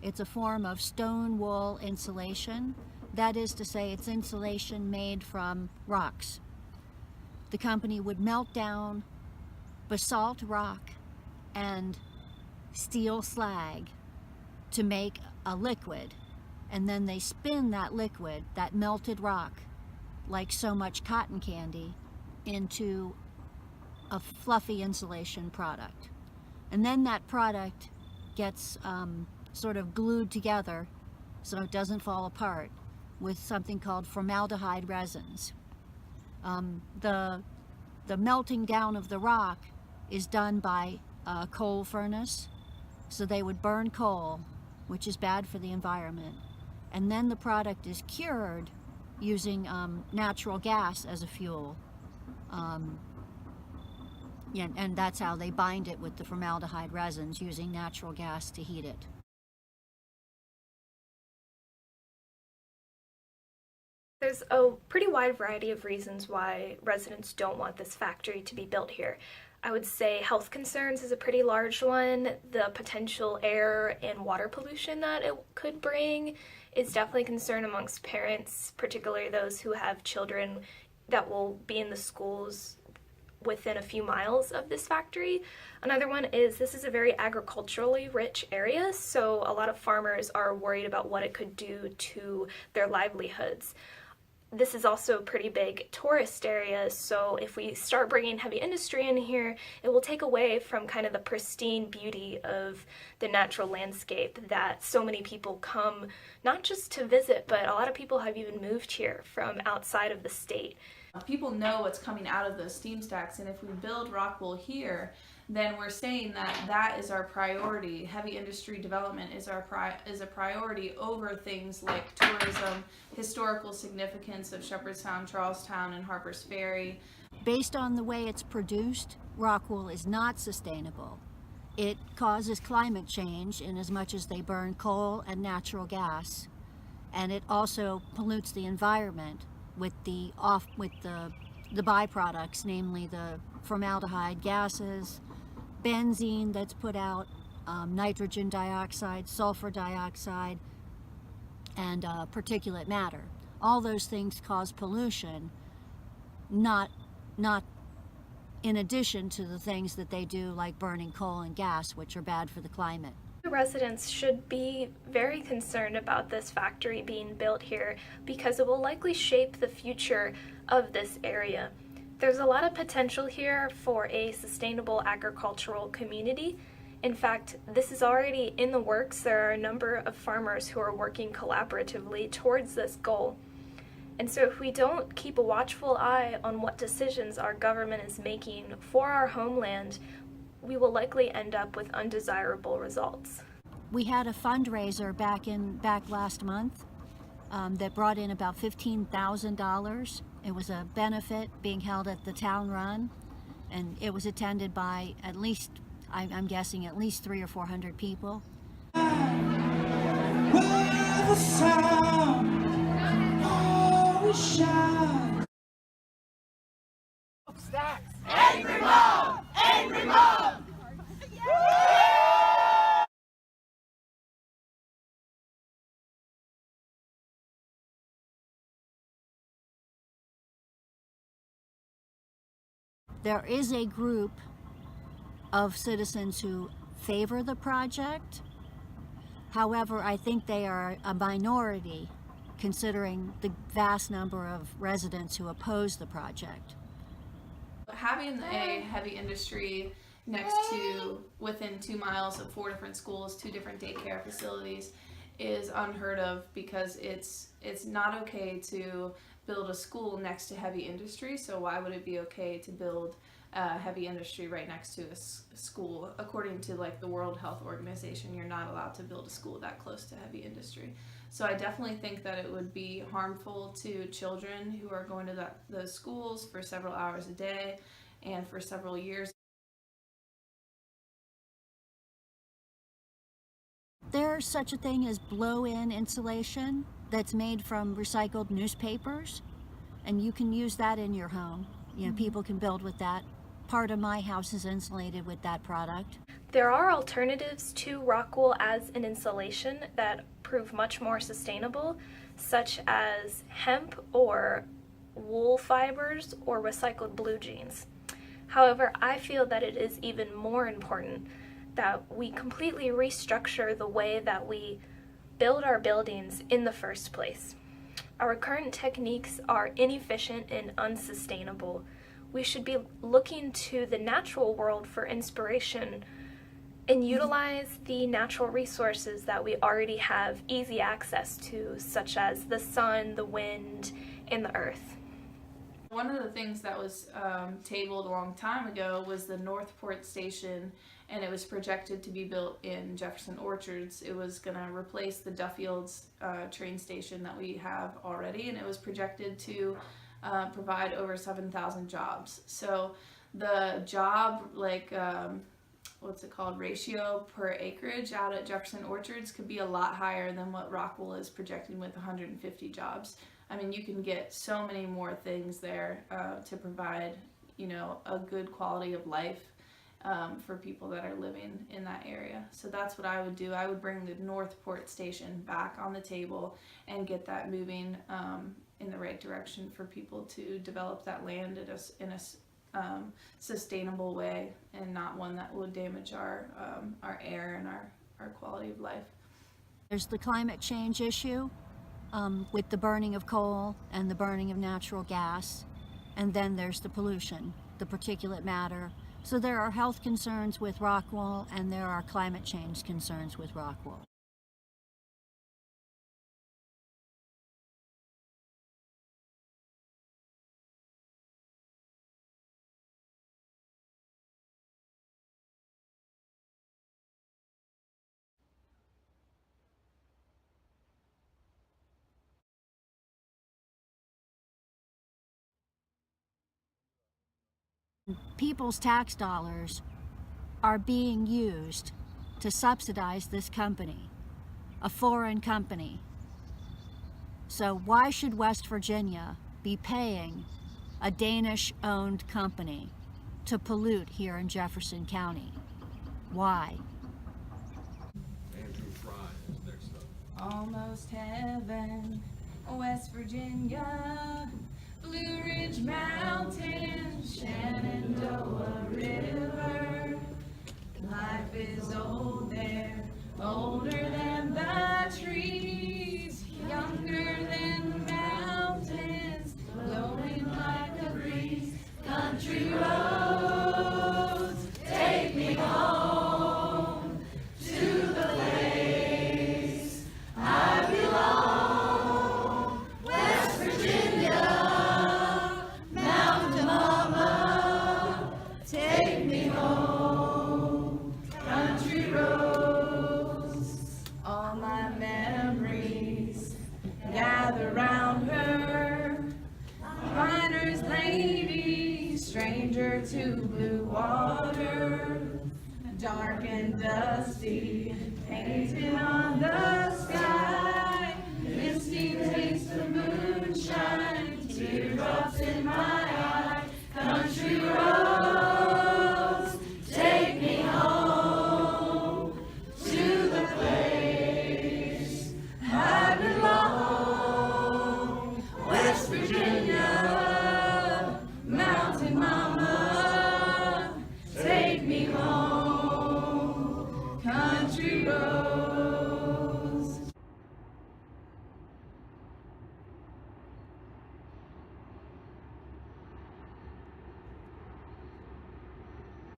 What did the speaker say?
It's a form of stone wool insulation. That is to say, it's insulation made from rocks. The company would melt down basalt rock and steel slag to make a liquid, and then they spin that liquid, that melted rock, like so much cotton candy, into a fluffy insulation product. And then that product gets sort of glued together so it doesn't fall apart with something called formaldehyde resins. The melting down of the rock is done by a coal furnace. So they would burn coal, which is bad for the environment. And then the product is cured using natural gas as a fuel. Yeah, and that's how they bind it with the formaldehyde resins, using natural gas to heat it. There's a pretty wide variety of reasons why residents don't want this factory to be built here. I would say health concerns is a pretty large one. The potential air and water pollution that it could bring is definitely a concern amongst parents, particularly those who have children that will be in the schools within a few miles of this factory. Another one is this is a very agriculturally rich area, so a lot of farmers are worried about what it could do to their livelihoods. This is also a pretty big tourist area, so if we start bringing heavy industry in here, it will take away from kind of the pristine beauty of the natural landscape that so many people come not just to visit, but a lot of people have even moved here from outside of the state. People know what's coming out of those steam stacks, and if we build Rockwool here, then we're saying that that is our priority. Heavy industry development is a priority over things like tourism, historical significance of Shepherdstown, Charlestown, and Harpers Ferry. Based on the way it's produced, Rockwool is not sustainable. It causes climate change in as much as they burn coal and natural gas, and it also pollutes the environment with the byproducts, namely the formaldehyde gases, benzene that's put out, nitrogen dioxide, sulfur dioxide, and particulate matter. All those things cause pollution, not in addition to the things that they do like burning coal and gas, which are bad for the climate. Residents should be very concerned about this factory being built here because it will likely shape the future of this area. There's a lot of potential here for a sustainable agricultural community. In fact, this is already in the works. There are a number of farmers who are working collaboratively towards this goal. And so if we don't keep a watchful eye on what decisions our government is making for our homeland, we will likely end up with undesirable results. We had a fundraiser back last month that brought in about $15,000. It was a benefit being held at the town run, and it was attended by at least, I'm guessing, at least 300 or 400 people. Where the sound always shines. Stacks. Angry Mom! Angry Mom! There is a group of citizens who favor the project. However, I think they are a minority considering the vast number of residents who oppose the project. Having a heavy industry within 2 miles of 4 different schools, 2 different daycare facilities is unheard of, because it's not okay to build a school next to heavy industry. So why would it be okay to build heavy industry right next to a school? According to like the World Health Organization, you're not allowed to build a school that close to heavy industry. So I definitely think that it would be harmful to children who are going to those schools for several hours a day and for several years. There's such a thing as blow-in insulation that's made from recycled newspapers, and you can use that in your home. You know, people can build with that part of my house is insulated with that product. There are alternatives to Rockwool as an insulation that prove much more sustainable, such as hemp or wool fibers or recycled blue jeans. However, I feel that it is even more important that we completely restructure the way that we build our buildings in the first place. Our current techniques are inefficient and unsustainable. We should be looking to the natural world for inspiration and utilize the natural resources that we already have easy access to, such as the sun, the wind, and the earth. One of the things that was tabled a long time ago was the Northport Station, and it was projected to be built in Jefferson Orchards. It was going to replace the Duffields train station that we have already, and it was projected to provide over 7,000 jobs. So the job, ratio per acreage out at Jefferson Orchards could be a lot higher than what Rockwool is projecting with 150 jobs. I mean, you can get so many more things there to provide, a good quality of life for people that are living in that area. So that's what I would do. I would bring the Northport Station back on the table and get that moving in the right direction for people to develop that land in a sustainable way, and not one that would damage our air and our quality of life. There's the climate change issue with the burning of coal and the burning of natural gas, and then there's the pollution, the particulate matter. So there are health concerns with Rockwool, and there are climate change concerns with Rockwool. People's tax dollars are being used to subsidize this company, a foreign company. So why should West Virginia be paying a Danish-owned company to pollute here in Jefferson County? Why? Almost heaven, West Virginia, Blue Ridge Mountains, Shenandoah River. Life is old there, older than the trees, younger than the mountains, blowing like a breeze. Country roads, take me home to the place I belong. West Virginia, Mountain Mama, take me home. Country roads, all my memories gather round her. Miner's lady, stranger to blue water, dark and dusty, painted on the